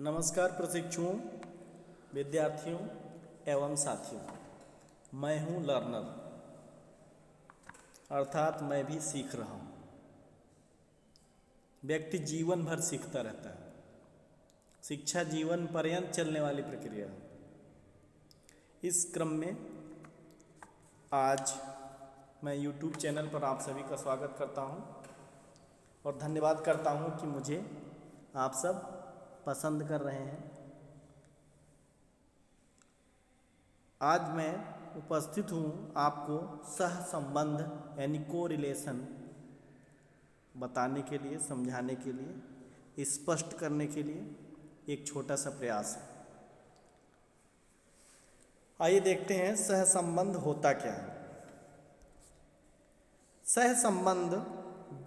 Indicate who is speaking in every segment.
Speaker 1: नमस्कार प्रशिक्षुओं, विद्यार्थियों एवं साथियों। मैं हूं लर्नर, अर्थात मैं भी सीख रहा हूं। व्यक्ति जीवन भर सीखता रहता है। शिक्षा जीवन पर्यंत चलने वाली प्रक्रिया है। इस क्रम में आज मैं YouTube चैनल पर आप सभी का स्वागत करता हूं और धन्यवाद करता हूं कि मुझे आप सब पसंद कर रहे हैं। आज मैं उपस्थित हूँ आपको सहसंबंध यानी कोरिलेशन बताने के लिए, समझाने के लिए, स्पष्ट करने के लिए एक छोटा सा प्रयास है। आइए देखते हैं सहसंबंध होता क्या है। सहसंबंध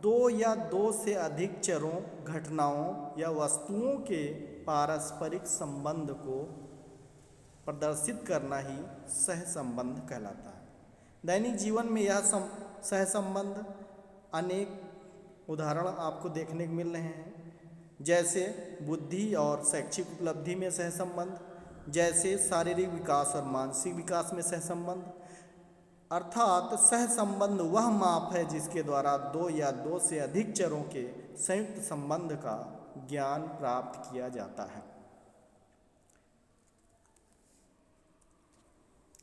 Speaker 1: दो या दो से अधिक चरों, घटनाओं या वस्तुओं के पारस्परिक संबंध को प्रदर्शित करना ही सहसंबंध कहलाता है। दैनिक जीवन में यह सहसंबंध अनेक उदाहरण आपको देखने को मिल रहे हैं, जैसे बुद्धि और शैक्षिक उपलब्धि में सहसंबंध, जैसे शारीरिक विकास और मानसिक विकास में सहसंबंध। अर्थात सहसंबंध वह माप है जिसके द्वारा दो या दो से अधिक चरों के संयुक्त संबंध का ज्ञान प्राप्त किया जाता है।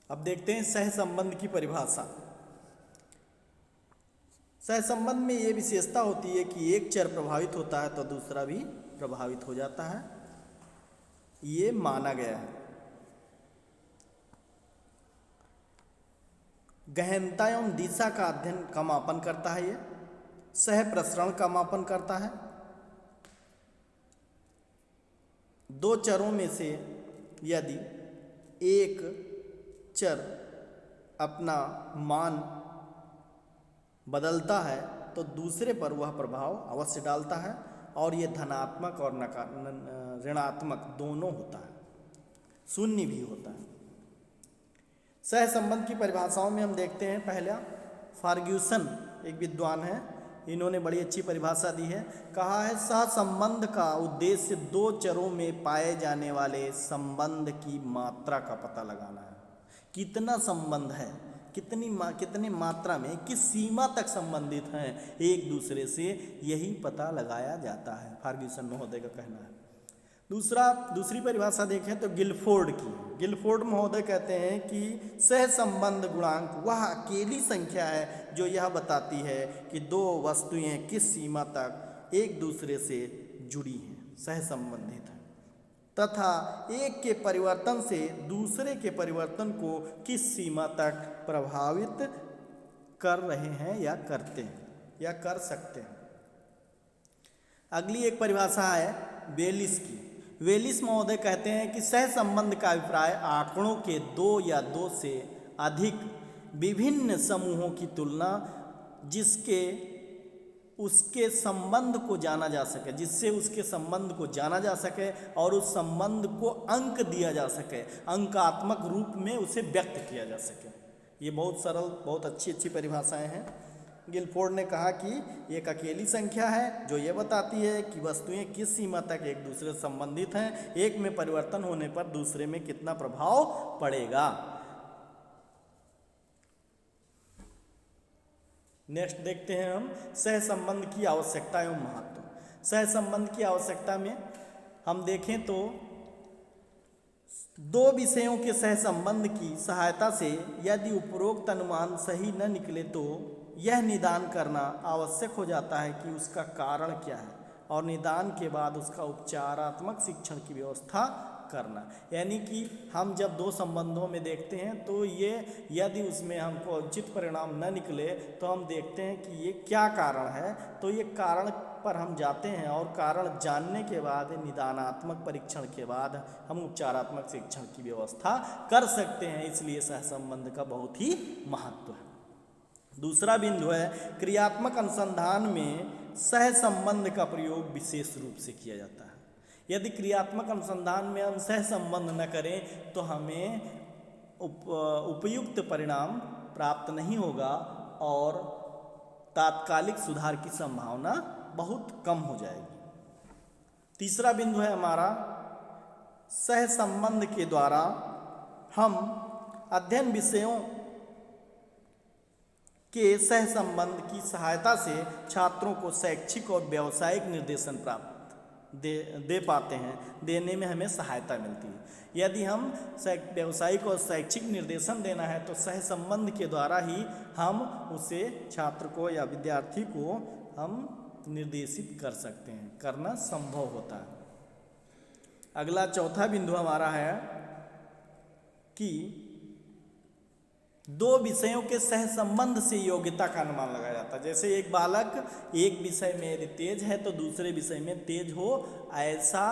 Speaker 1: अब देखते हैं सहसंबंध की परिभाषा। सहसंबंध में ये विशेषता होती है कि एक चर प्रभावित होता है तो दूसरा भी प्रभावित हो जाता है, ये माना गया है। गहनता एवं दिशा का अध्ययन का मापन करता है। ये सह प्रसरण का मापन करता है। दो चरों में से यदि एक चर अपना मान बदलता है तो दूसरे पर वह प्रभाव अवश्य डालता है, और ये धनात्मक और ऋणात्मक दोनों होता है, शून्य भी होता है। सहसंबंध की परिभाषाओं में हम देखते हैं, पहला फर्ग्यूसन एक विद्वान है, इन्होंने बड़ी अच्छी परिभाषा दी है। कहा है सहसंबंध का उद्देश्य दो चरों में पाए जाने वाले संबंध की मात्रा का पता लगाना है। कितना संबंध है, कितने मात्रा में, किस सीमा तक संबंधित हैं एक दूसरे से, यही पता लगाया जाता है, फर्ग्यूसन महोदय का कहना है। दूसरी परिभाषा देखें तो गिलफोर्ड महोदय कहते हैं कि सहसंबंध गुणांक वह अकेली संख्या है जो यह बताती है कि दो वस्तुएं किस सीमा तक एक दूसरे से जुड़ी हैं, सहसंबंधित हैं, तथा एक के परिवर्तन से दूसरे के परिवर्तन को किस सीमा तक प्रभावित कर रहे हैं या करते हैं या कर सकते हैं। अगली एक परिभाषा है वेलिस की। वेलिस महोदय कहते हैं कि सहसंबंध का अभिप्राय आंकड़ों के दो या दो से अधिक विभिन्न समूहों की तुलना जिससे उसके संबंध को जाना जा सके और उस संबंध को अंक दिया जा सके, अंकात्मक रूप में उसे व्यक्त किया जा सके। ये बहुत सरल, बहुत अच्छी परिभाषाएं हैं। गिलफोर्ड ने कहा कि एक अकेली संख्या है जो ये बताती है कि वस्तुएं किस सीमा तक एक दूसरे से संबंधित हैं, एक में परिवर्तन होने पर दूसरे में कितना प्रभाव पड़ेगा। नेक्स्ट देखते हैं हम सहसंबंध की आवश्यकता एवं महत्व। सहसंबंध की आवश्यकता में हम देखें तो दो विषयों के सहसंबंध की सहायता से यदि उपरोक्त अनुमान सही न निकले तो यह निदान करना आवश्यक हो जाता है कि उसका कारण क्या है, और निदान के बाद उसका उपचारात्मक शिक्षण की व्यवस्था करना। यानी कि हम जब दो संबंधों में देखते हैं तो ये यदि उसमें हमको उचित परिणाम न निकले तो हम देखते हैं कि ये क्या कारण है, तो ये कारण पर हम जाते हैं और कारण जानने के बाद निदानात्मक परीक्षण के बाद हम उपचारात्मक शिक्षण की व्यवस्था कर सकते हैं। इसलिए सहसंबंध का बहुत ही महत्व है। दूसरा बिंदु है क्रियात्मक अनुसंधान में सहसंबंध का प्रयोग विशेष रूप से किया जाता है। यदि क्रियात्मक अनुसंधान में हम सहसंबंध न करें तो हमें उपयुक्त परिणाम प्राप्त नहीं होगा और तात्कालिक सुधार की संभावना बहुत कम हो जाएगी। तीसरा बिंदु है हमारा सह संबंध के द्वारा हम अध्ययन विषयों के सह संबंध की सहायता से छात्रों को शैक्षिक और व्यावसायिक निर्देशन प्राप्त दे पाते हैं, देने में हमें सहायता मिलती है। यदि हम व्यावसायिक और शैक्षिक निर्देशन देना है तो सह संबंध के द्वारा ही हम उसे छात्र को या विद्यार्थी को हम निर्देशित कर सकते हैं, करना संभव होता है। अगला चौथा बिंदु हमारा है कि दो विषयों के सह संबंध से योग्यता का अनुमान लगाया जाता है। जैसे एक बालक एक विषय में यदि तेज है तो दूसरे विषय में तेज हो, ऐसा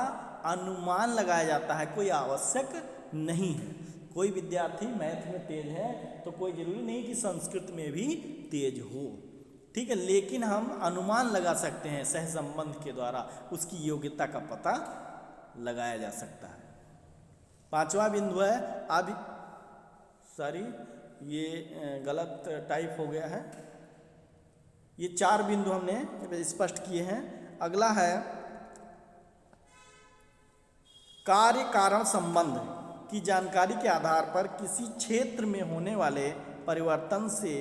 Speaker 1: अनुमान लगाया जाता है, कोई आवश्यक नहीं है। कोई विद्यार्थी मैथ में तेज है तो कोई जरूरी नहीं कि संस्कृत में भी तेज हो, ठीक है, लेकिन हम अनुमान लगा सकते हैं, सह संबंध के द्वारा उसकी योग्यता का पता लगाया जा सकता है। पांचवा बिंदु है ये गलत टाइप हो गया है। ये 4 बिंदु हमने स्पष्ट किए हैं। अगला है कार्य कारण संबंध की जानकारी के आधार पर किसी क्षेत्र में होने वाले परिवर्तन से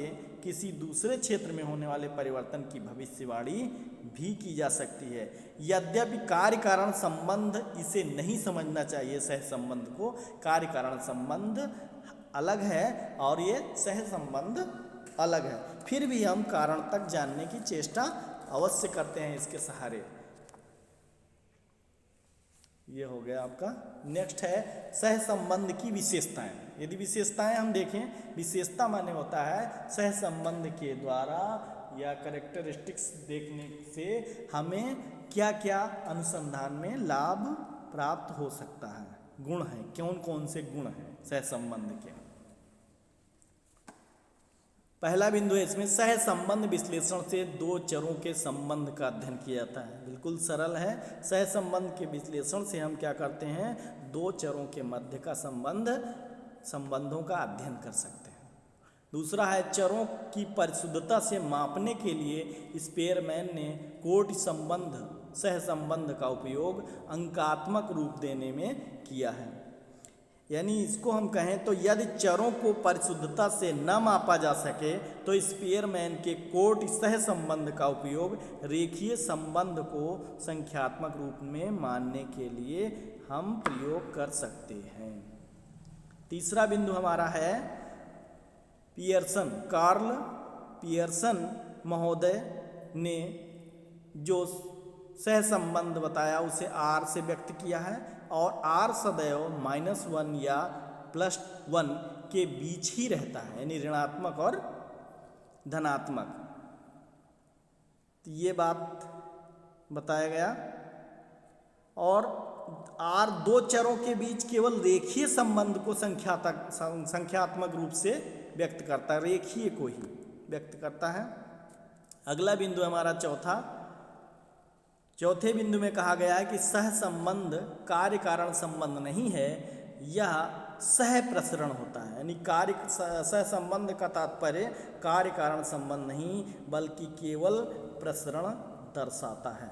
Speaker 1: किसी दूसरे क्षेत्र में होने वाले परिवर्तन की भविष्यवाणी भी की जा सकती है। यद्यपि कार्य कारण संबंध इसे नहीं समझना चाहिए, सह संबंध को। कार्य कारण संबंध अलग है और ये सह संबंध अलग है, फिर भी हम कारण तक जानने की चेष्टा अवश्य करते हैं इसके सहारे। ये हो गया आपका। नेक्स्ट है सह संबंध की विशेषताएं। यदि विशेषताएं हम देखें, विशेषता माने होता है सह संबंध के द्वारा या कैरेक्टरिस्टिक्स देखने से हमें क्या क्या अनुसंधान में लाभ प्राप्त हो सकता है, गुण है, कौन कौन से गुण हैं सह संबंध के। पहला बिंदु है इसमें सह संबंध विश्लेषण से दो चरों के संबंध का अध्ययन किया जाता है। बिल्कुल सरल है। सह संबंध के विश्लेषण से हम क्या करते हैं, दो चरों के मध्य का संबंधों का अध्ययन कर सकते हैं। दूसरा है चरों की परिशुद्धता से मापने के लिए स्पेयरमैन ने कोटि संबंध सह संबंध का उपयोग अंकात्मक रूप देने में किया है। यानी इसको हम कहें तो यदि चरों को परिशुद्धता से न मापा जा सके तो स्पेयरमैन के कोटि सह संबंध का उपयोग रेखीय संबंध को संख्यात्मक रूप में मानने के लिए हम प्रयोग कर सकते हैं। तीसरा बिंदु हमारा है कार्ल पियर्सन महोदय ने जो सह संबंध बताया उसे R से व्यक्त किया है और R सदैव -1 या +1 के बीच ही रहता है, यानी ऋणात्मक और धनात्मक। तो ये बात बताया गया। और R दो चरों के बीच केवल रेखीय संबंध को संख्यात्मक रूप से व्यक्त करता है, रेखीय को ही व्यक्त करता है। अगला बिंदु हमारा चौथे बिंदु में कहा गया है कि सह संबंध कार्य कारण संबंध नहीं है, यह सह प्रसरण होता है। यानी सह संबंध का तात्पर्य कार्य कारण संबंध नहीं बल्कि केवल प्रसरण दर्शाता है।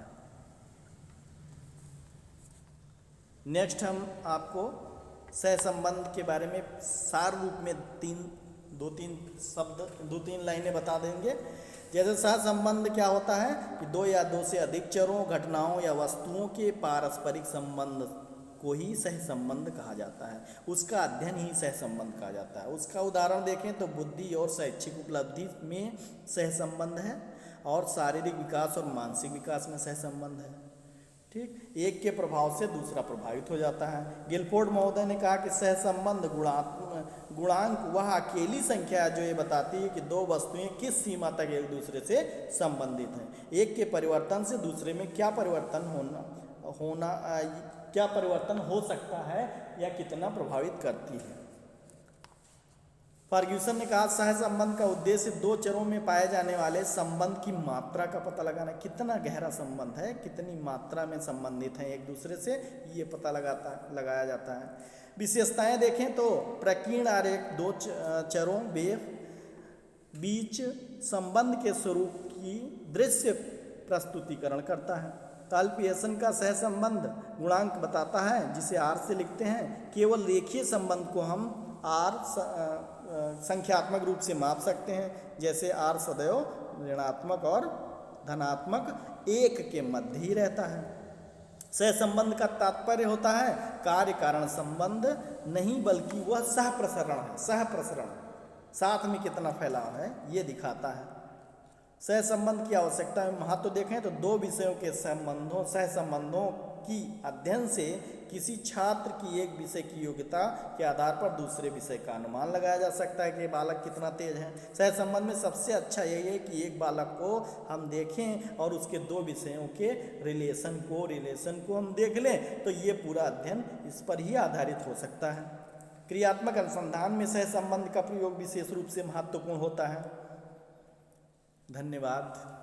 Speaker 1: नेक्स्ट हम आपको सह संबंध के बारे में सार रूप में दो तीन लाइनें बता देंगे। जैसे सह संबंध क्या होता है कि दो या दो से अधिक चरों, घटनाओं या वस्तुओं के पारस्परिक संबंध को ही सह संबंध कहा जाता है। उसका अध्ययन ही सह संबंध कहा जाता है। उसका उदाहरण देखें तो बुद्धि और शैक्षिक उपलब्धि में सह संबंध है और शारीरिक विकास और मानसिक विकास में सह संबंध है। ठीक, एक के प्रभाव से दूसरा प्रभावित हो जाता है। गिलफोर्ड महोदय ने कहा कि सह संबंध गुणांक वह अकेली संख्या है जो ये बताती है कि दो वस्तुएं किस सीमा तक एक दूसरे से संबंधित हैं। एक के परिवर्तन से दूसरे में क्या परिवर्तन हो सकता है या कितना प्रभावित करती है। फर्ग्यूसन ने कहा सह संबंध का उद्देश्य दो चरों में पाए जाने वाले संबंध की मात्रा का पता लगाना, कितना गहरा संबंध है, कितनी मात्रा में संबंधित हैं एक दूसरे से, ये पता लगाया जाता है। विशेषताएं देखें तो प्रकीर्ण आरेख दो चरों बीच संबंध के स्वरूप की दृश्य प्रस्तुतिकरण करता है। तो अल्पीयसन का सहसंबंध गुणांक बताता है जिसे आर से लिखते हैं। केवल रेखीय संबंध को हम आर संख्यात्मक रूप से माप सकते हैं, जैसे आर सदैव ऋणात्मक और धनात्मक एक के मध्य ही रहता है। सहसंबंध का तात्पर्य होता है कार्य कारण संबंध नहीं, बल्कि वह सहप्रसरण है। सहप्रसरण साथ में कितना फैलाव है ये दिखाता है। सहसंबंध की आवश्यकता में महत्व देखें तो दो विषयों के संबंधों सहसंबंधों की अध्ययन से किसी छात्र की एक विषय की योग्यता के आधार पर दूसरे विषय का अनुमान लगाया जा सकता है कि बालक कितना तेज है। सहसंबंध में सबसे अच्छा यही है कि एक बालक को हम देखें और उसके दो विषयों के रिलेशन को हम देख लें, तो ये पूरा अध्ययन इस पर ही आधारित हो सकता है। क्रियात्मक अनुसंधान में सहसंबंध का प्रयोग विशेष रूप से महत्वपूर्ण होता है। धन्यवाद।